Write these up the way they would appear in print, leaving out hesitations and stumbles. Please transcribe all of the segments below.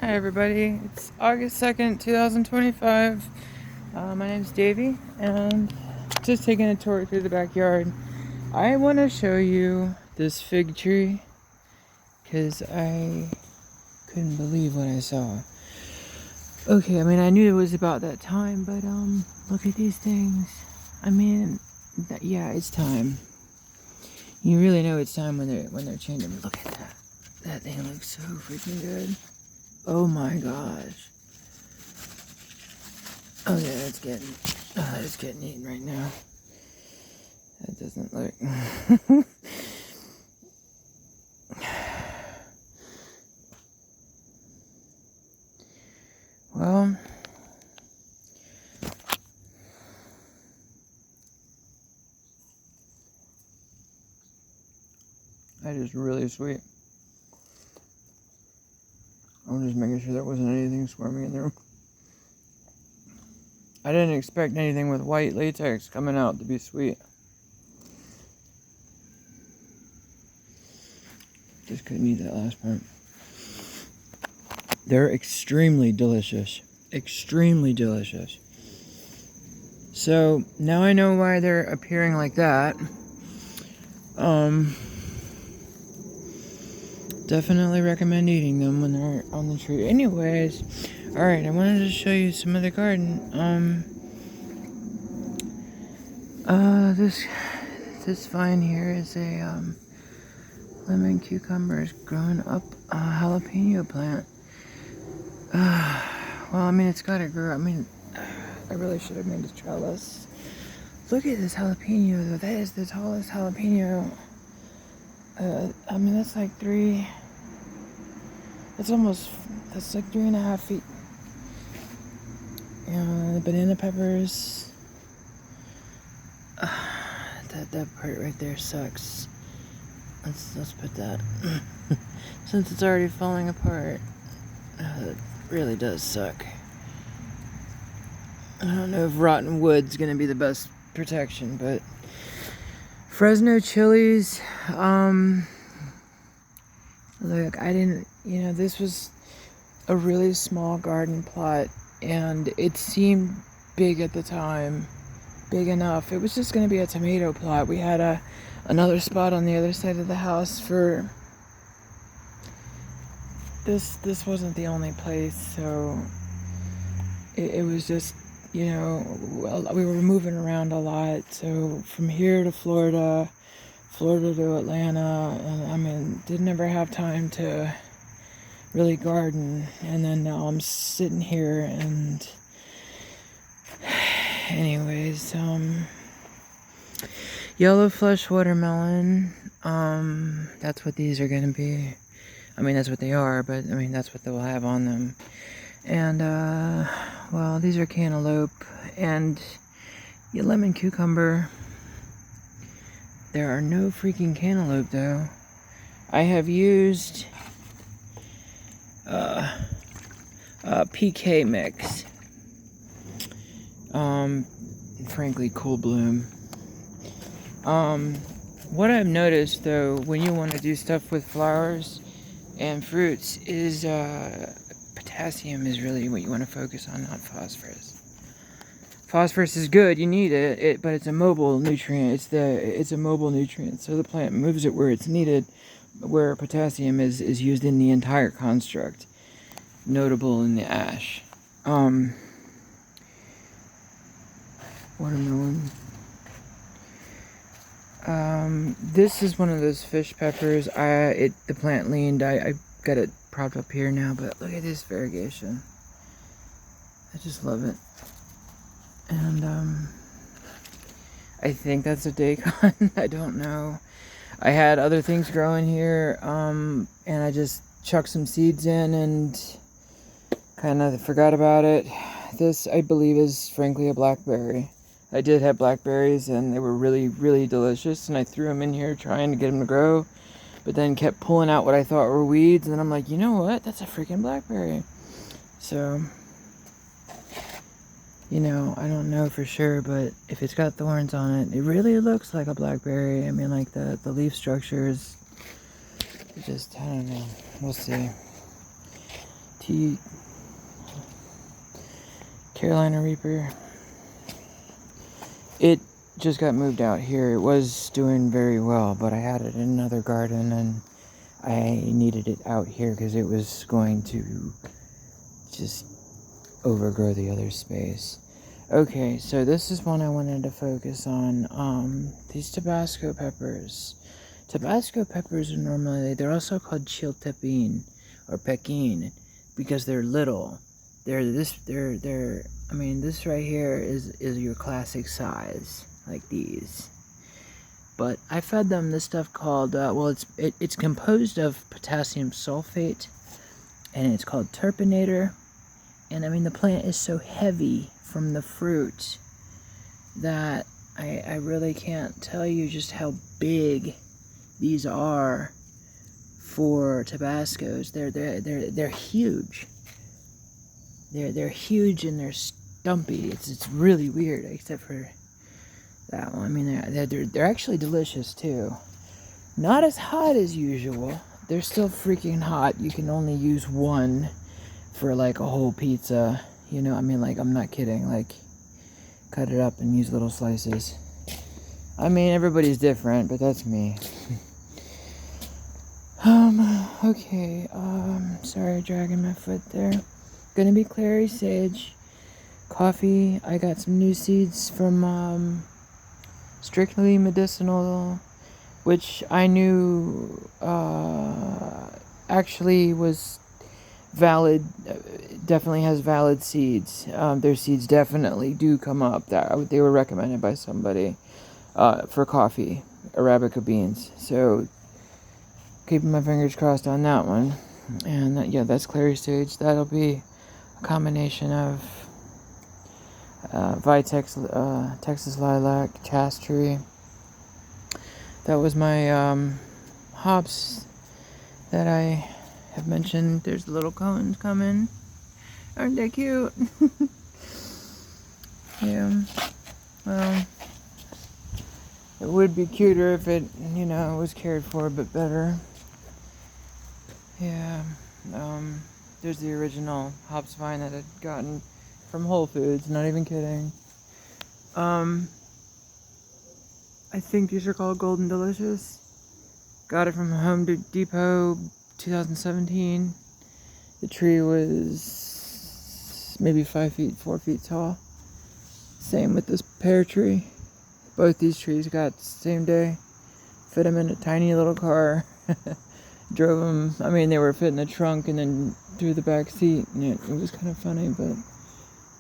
Hi everybody, it's August 2nd, 2025. My name's Davey, and just taking a tour through the backyard. I want to show you this fig tree, because I couldn't believe what I saw. Okay, I mean, I knew it was about that time, but look at these things. I mean, yeah, it's time. You really know it's time when they're changing. Look at that. That thing looks so freaking good. Oh my gosh. Oh yeah, it's getting eaten right now. That doesn't look. Well, that is really sweet. I'm just making sure there wasn't anything squirming in there. I didn't expect anything with white latex coming out to be sweet. Just couldn't eat that last part. They're extremely delicious. Extremely delicious. So, now I know why they're appearing like that. Definitely recommend eating them when they're on the tree. Anyways, alright, I wanted to show you some of the garden. This vine here is a lemon cucumbers growing up a jalapeno plant. Well, I mean, it's gotta grow. I mean, I really should have made a trellis. Look at this jalapeno, though. That is the tallest jalapeno. I mean, that's like that's like 3.5 feet. The banana peppers. That part right there sucks. Let's put that. Since it's already falling apart. It really does suck. I don't know if rotten wood's gonna be the best protection, but Fresno chilies. Look, I didn't, this was a really small garden plot, and it seemed big at the time, big enough. It was just gonna be a tomato plot. We had another spot on the other side of the house for this wasn't the only place, so it was just, we were moving around a lot, so from here to Florida to Atlanta, and I mean, didn't ever have time to really garden, and then now I'm sitting here, and anyways, yellow flesh watermelon, that's what these are gonna be. I mean, that's what they are, but I mean, that's what they'll have on them. And, well, these are cantaloupe, and your lemon cucumber. There are no freaking cantaloupe, though. I have used PK mix. Frankly, Cool Bloom. What I've noticed, though, when you want to do stuff with flowers and fruits, is potassium is really what you want to focus on, not phosphorus. Phosphorus is good, you need it, but it's a mobile nutrient. It's a mobile nutrient, so the plant moves it where it's needed, where potassium is used in the entire construct, notable in the ash. Watermelon. This is one of those fish peppers. The plant leaned. I got it propped up here now, but look at this variegation. I just love it. And I think that's a daikon. I don't know. I had other things growing here, and I just chucked some seeds in and kind of forgot about it. This, I believe, is frankly a blackberry. I did have blackberries, and they were really, really delicious, and I threw them in here trying to get them to grow, but then kept pulling out what I thought were weeds, and then I'm like, you know what? That's a freaking blackberry. So, I don't know for sure, but if it's got thorns on it, it really looks like a blackberry. I mean, like the leaf structure is just, I don't know. We'll see. Carolina Reaper. It just got moved out here. It was doing very well, but I had it in another garden and I needed it out here because it was going to just overgrow the other space. Okay, so this is one I wanted to focus on. These Tabasco peppers. Tabasco peppers are normally, they're also called chiltepin or pekin because they're little. This right here is your classic size, like these. But I fed them this stuff called, it's composed of potassium sulfate, and it's called terpinator. And I mean, the plant is so heavy from the fruit that I really can't tell you just how big these are for Tabascos. They're huge. They're huge and they're stumpy. It's really weird, except for that one. I mean, they're actually delicious too. Not as hot as usual. They're still freaking hot. You can only use one for like a whole pizza. You know, I mean, like, I'm not kidding. Like, cut it up and use little slices. I mean, everybody's different, but that's me. Okay, sorry, dragging my foot there. Gonna be clary sage. Coffee, I got some new seeds from, Strictly Medicinal, which I knew, actually was valid, definitely has valid seeds. Their seeds definitely do come up. They were recommended by somebody, for coffee, Arabica beans. So, keeping my fingers crossed on that one. And yeah, that's clary sage. That'll be a combination of Vitex, Texas lilac, chast tree. That was my hops that I have mentioned. There's the little cones coming. Aren't they cute? Yeah. Well, it would be cuter if it, was cared for a bit better. Yeah. There's the original hops vine that I'd gotten from Whole Foods, not even kidding. I think these are called Golden Delicious. Got it from Home Depot 2017. The tree was maybe 4 feet tall. Same with this pear tree. Both these trees got the same day. Fit them in a tiny little car. Drove them, I mean, they were fit in the trunk and then through the back seat. And it was kind of funny, but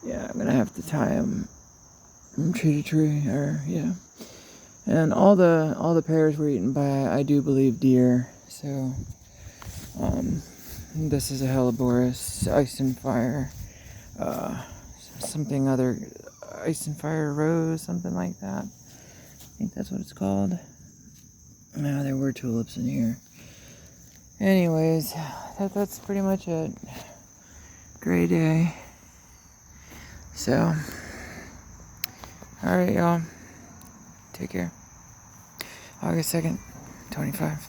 yeah, I'm gonna have to tie them from tree to tree, or yeah. And all the pears were eaten by, I do believe, deer. So, this is a Helleborus, ice and fire, something other, ice and fire rose, something like that. I think that's what it's called. No, there were tulips in here. Anyways, that's pretty much it. Great day. So, alright, y'all. Take care. August 2nd, 25.